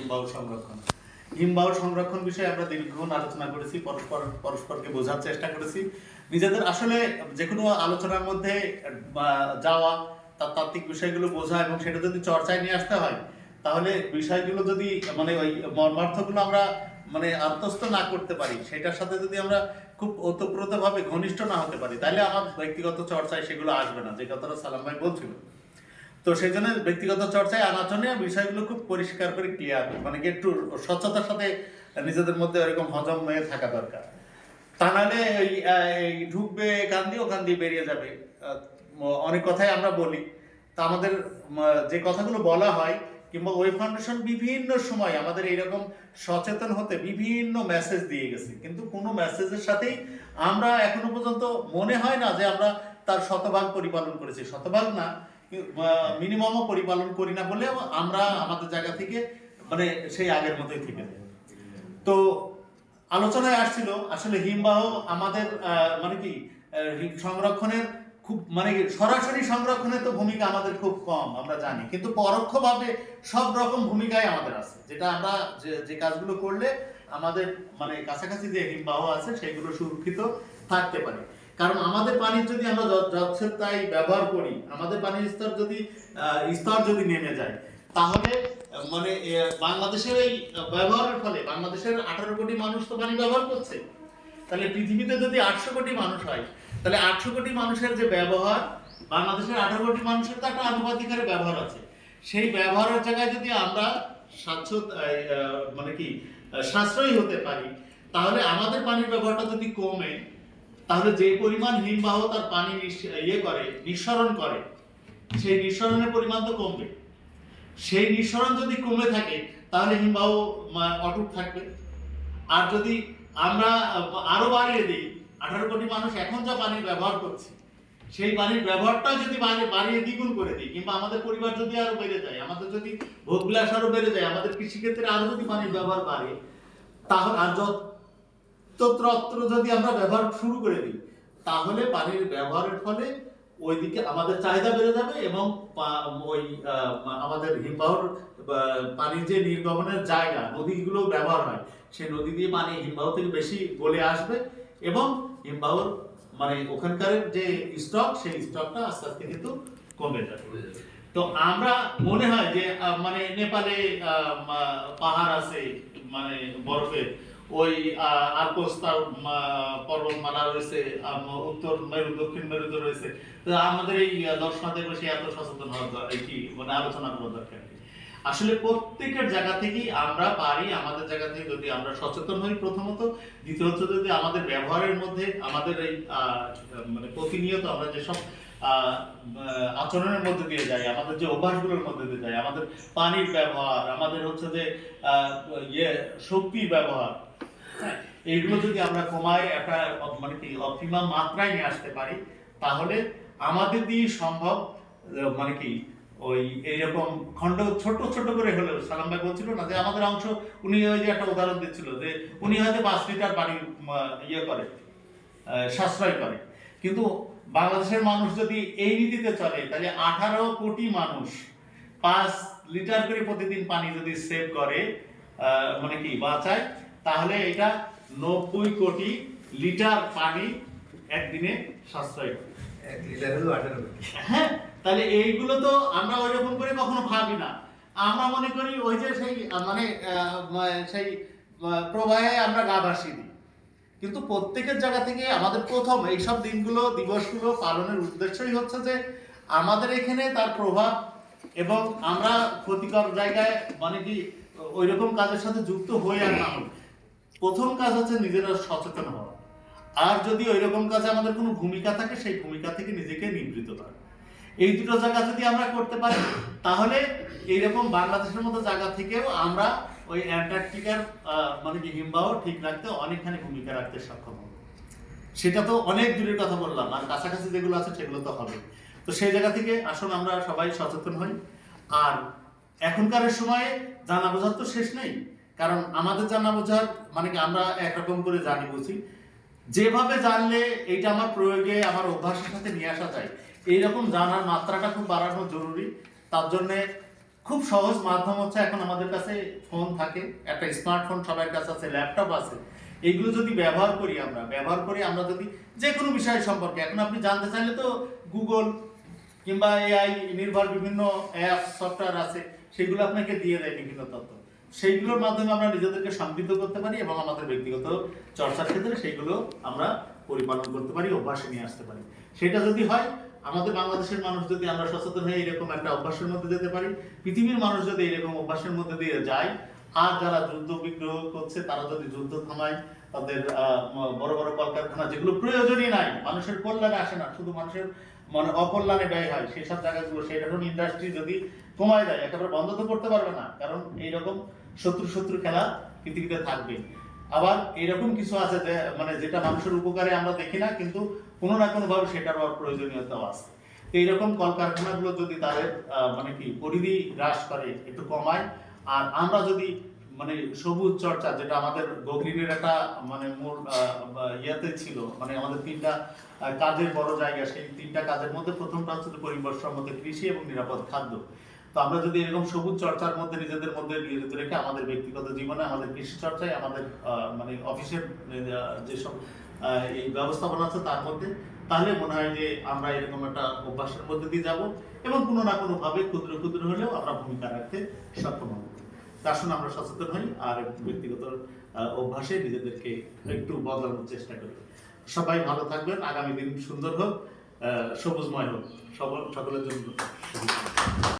হিমবাহ সংরক্ষণ। হিমবাহ সংরক্ষণ বিষয়ে আমরা দীর্ঘক্ষণ আলোচনা করেছি, পরস্পরকে বোঝার চেষ্টা করেছি। নিজেদের আসলে যে কোনো আলোচনার মধ্যে যাওয়া, তার তাত্ত্বিক বিষয়গুলো বোঝা এবং সেটা যদি চর্চায় নিয়ে আসতে হয়, তাহলে বিষয়গুলো যদি মানে ওই মর্মার্থগুলো আমরা মানে আত্মস্থ না করতে পারি, সেটার সাথে যদি আমরা খুব ওতপ্রোতভাবে ঘনিষ্ঠ না হতে পারি, তাহলে আমার ব্যক্তিগত চর্চায় সেগুলো আসবে না, যে কথাটা সালাম ভাই বলছিল। তো সেই জন্য ব্যক্তিগত চর্চায় আনার জন্য বিষয়গুলো খুব পরিষ্কার করে ক্লিয়ার, মানে একটু স্বচ্ছতার সাথে নিজেদের মধ্যে এরকম হজম হয়ে থাকা দরকার। তা নাহলে এই ঢুকবে কান দিয়ে ওখান দিয়ে বেরিয়ে যাবে। অনেক কথাই আমরা বলি, তা আমাদের যে কথাগুলো বলা হয় কিংবা ওই ফাউন্ডেশন বিভিন্ন সময় আমাদের এইরকম সচেতন হতে বিভিন্ন মেসেজ দিয়ে গেছে, কিন্তু কোনো মেসেজের সাথেই আমরা এখনো পর্যন্ত মনে হয় না যে আমরা তার শতভাগ পরিপালন করেছি। শতভাগ না, মিনিমামও পরিপালন করি না বলে আমরা আমাদের জায়গা থেকে মানে সেই আগের মতোই থেকে যাই। তো আলোচনায় আসছিল আসলে হিমবাহ আমাদের মানে কি সংরক্ষণের খুব মানে সরাসরি সংরক্ষণের তো ভূমিকা আমাদের খুব কম আমরা জানি, কিন্তু পরোক্ষভাবে সব রকম ভূমিকায় আমাদের আছে, যেটা আমরা যে কাজগুলো করলে আমাদের মানে কাছাকাছি যে হিমবাহ আছে সেগুলো সুরক্ষিত থাকতে পারে। কারণ আমাদের পানির যদি আমরা যথেচ্ছাই ব্যবহার করি, আমাদের পানির স্তর যদি নেমে যায়, তাহলে মানে বাংলাদেশের এই ব্যবহারের ফলে বাংলাদেশের 18 কোটি মানুষ তো পানি ব্যবহার করছে। তাহলে পৃথিবীতে যদি 800 কোটি মানুষ হয়, তাহলে 800 কোটি মানুষের যে ব্যবহার, বাংলাদেশের 18 কোটি মানুষের তো একটা আনুপাতিক হারে ব্যবহার আছে। সেই ব্যবহারের জায়গায় যদি আমরা মানে কি সাশ্রয়ী হতে পারি, তাহলে আমাদের পানির ব্যবহারটা যদি কমে, তাহলে যে পরিমাণ হিমবাহ তার পানি নিঃসরণ করে, সেই নিঃসরণের পরিমাণ তো কমবে। সেই নিঃসরণ যদি কমে থাকে, তাহলে হিমবাহ অটুট থাকবে। আর যদি আমরা আরো বাড়িয়ে দিই, 18 কোটি মানুষ এখন যা পানির ব্যবহার করছে, সেই পানির ব্যবহারটা যদি বাড়িয়ে দ্বিগুণ করে দিই, কিংবা আমাদের পরিবার যদি আরো বেড়ে যায়, আমাদের যদি ভোগবিলাস আরো বেড়ে যায়, আমাদের কৃষিক্ষেত্রে আরো যদি পানির ব্যবহার বাড়ে, তাহলে আর যত্রতত্র যদি আমরা ব্যবহার শুরু করে দিই, তাহলে পানির ব্যবহারের ফলে ওইদিকে আমাদের চাহিদা বেড়ে যাবে এবং ওই আমাদের হিমবাহর পানির যে নির্গমনের জায়গা, নদীগুলো ব্যবহার হয়, সেই নদী দিয়ে পানি হিমবাহ থেকে বেশি গলে আসবে এবং হিমবাহর মানে ওখানকার যে স্টক, সেই স্টকটা আস্তে আস্তে কিন্তু কমে যাবে। তো আমরা মনে হয় যে মানে নেপালে পাহাড় আছে মানে বরফের, ওই আল্পস পর্বতমালা রয়েছে, উত্তর মেরু দক্ষিণ মেরুতে রয়েছে। তো আমাদের এই দর্শনাতে বসে এত সচেতন হওয়ার কি মানে আলোচনা করার দরকার। আসলে প্রত্যেকের জায়গা থেকেই আমরা পারি, আমাদের জায়গা থেকে যদি আমরা সচেতন হই প্রথমত, দ্বিতীয়ত যদি আমাদের ব্যবহারের মধ্যে আমাদের এই মানে প্রতিনিয়ত আমরা যেসব আচরণের মধ্যে দিয়ে যাই, আমাদের যে অভ্যাসগুলোর মধ্যে দিয়ে যাই, আমাদের পানির ব্যবহার, আমাদের হচ্ছে যে শক্তির ব্যবহার, এইগুলো যদি আমরা কমায় একটা মানে কি অপটিমাম মাত্রায় নিয়ে আসতে পারি, তাহলে আমাদের দিয়ে সম্ভব মানে কি ওই এইরকম খন্ড ছোট ছোট করে হলেও, সালাম ভাই বলছিল না যে আমাদের অংশ, উনি ওই যে একটা উদাহরণ দিচ্ছিল যে উনি হয়তো 5 লিটার পানি করে সাশ্রয় করে, কিন্তু বাংলাদেশের মানুষ যদি এই নীতিতে চলে, তাহলে 18 কোটি মানুষ 5 লিটার করে প্রতিদিন পানি যদি সেভ করে মানে কি বাঁচায়, তাহলে এটা 90 কোটি লিটার পানি একদিনে সাশ্রয় করে। 1 লিটার হলো 18 কোটি। হ্যাঁ, তাহলে এইগুলো তো আমরা ওই রকম করে কখনো ভাবি না। আমরা মনে করি ওই যে সেই মানে সেই প্রবাহে আমরা গা ভাসিয়ে দিই, কিন্তু প্রত্যেকের জায়গা থেকে আমাদের প্রথম এইসব দিবসগুলো পালনের উদ্দেশ্যই হচ্ছে যে আমাদের এখানে তার প্রভাব এবং আমরা ক্ষতিকর জায়গায় মানে কি ওই রকম কাজের সাথে যুক্ত হয়ে আর না হই। প্রথম কাজ হচ্ছে নিজেরা সচেতন হওয়া, আর যদি ওই রকম কাজে আমাদের কোনো ভূমিকা থাকে, সেই ভূমিকা থেকে নিজেকে নিবৃত্ত করা। এই দুটো জায়গা যদি আমরা করতে পারি, তাহলে এইরকম বাংলাদেশের মতো জায়গা থেকেও আমরা ওই অ্যান্টার্কটিকার মানে কি হিমবাহ ঠিক রাখতে অনেকখানি ভূমিকা রাখতে সক্ষম হব। সেটা তো অনেক দূরের কথা বললাম, আর কাছাকাছি যেগুলো আছে সেগুলো তো হবে। তো সেই জায়গা থেকে আসুন আমরা সবাই সচেতন হই। আর এখনকার সময়ে জানা বোঝার তো শেষ নেই, কারণ আমাদের জানা বোঝার মানে কি আমরা একরকম করে জানি বুঝি, যেভাবে জানলে এইটা আমার প্রয়োগে আমার অভ্যাসের সাথে নিয়ে আসা যায়, এইরকম জানার মাত্রাটা খুব বাড়ানো জরুরি। তার জন্যে খুব সহজ মাধ্যম হচ্ছে এখন আমাদের কাছে ফোন থাকে, একটা স্মার্টফোন সবার কাছে আছে, ল্যাপটপ আছে। এইগুলো যদি ব্যবহার করি আমরা যদি যে কোনো বিষয় সম্পর্কে, এখন আপনি জানতে চাইলে তো গুগল কিংবা এআই নির্ভর বিভিন্ন অ্যাপ সফটওয়্যার আছে, সেগুলো আপনাকে দিয়ে দেয় বিভিন্ন তথ্য। সেইগুলোর মাধ্যমে আমরা নিজেদেরকে সমৃদ্ধ করতে পারি এবং আমাদের ব্যক্তিগত চর্চার ক্ষেত্রে সেইগুলো আমরা পরিপালন করতে পারি, অভ্যাসে নিয়ে আসতে পারি। সেটা যদি হয়, আমাদের বাংলাদেশের মানুষ যদি আমরা সচেতন হয়ে এরকম একটা অভ্যাসের মধ্যে যেতে পারি, পৃথিবীর মানুষ যদি এরকম অভ্যাসের মধ্যে দিয়ে যায়, আর যারা যুদ্ধ বিগ্রহ করছে তারা যদি যুদ্ধ থামায়, তাদের বড় বড় কলকারখানা যেগুলো প্রয়োজনই নাই, মানুষের কল্যাণে আসে না, শুধু মানুষের মানে অকল্যাণে ব্যয় হয়, সেই সব জায়গাগুলো সেই রকম ইন্ডাস্ট্রি যদি কমায় দেয়, একেবারে বন্ধ তো করতে পারবে না, কারণ এইরকম শত্রু খেলা পৃথিবীতে থাকবে। আবার এরকম কিছু আছে যে মানে যেটা মানুষের উপকারে আমরা দেখি না, কিন্তু কোনো না কোনো ভাবে সেটারও প্রয়োজনীয়তাও আছে। তো এইরকম কলকারখানাগুলো যদি তাদের মানে কি পরিধি হ্রাস করে, একটু কমায়, আর আমরা যদি মানে সবুজ চর্চা, যেটা আমাদের গগ্রিনের একটা মানে মূল ইয়েতে ছিল, মানে আমাদের তিনটা কাজের বড় জায়গা, সেই তিনটা কাজের মধ্যে প্রথমটা হচ্ছে পরিবেশসম্মত কৃষি এবং নিরাপদ খাদ্য। তো আমরা যদি এরকম সবুজ চর্চার মধ্যে নিজেদের মধ্যে নিয়োজিত রেখে আমাদের ব্যক্তিগত জীবনে, আমাদের কৃষি চর্চায়, আমাদের মানে অফিসের যেসব এই ব্যবস্থাপনা আছে তার মধ্যে, তাহলে মনে হয় যে আমরা এরকম একটা অভ্যাসের মধ্যে দিয়ে যাব এবং কোনো না কোনো ভাবে ক্ষুদ্র ক্ষুদ্র হলেও আমরা ভূমিকা রাখতে সক্ষম হব। তার জন্য আমরা সচেতন হই আর ব্যক্তিগত অভ্যাসে নিজেদেরকে একটু বদলানোর চেষ্টা করি। সবাই ভালো থাকবেন, আগামী দিন সুন্দর হোক, সবুজময় হোক, সকলের জন্য।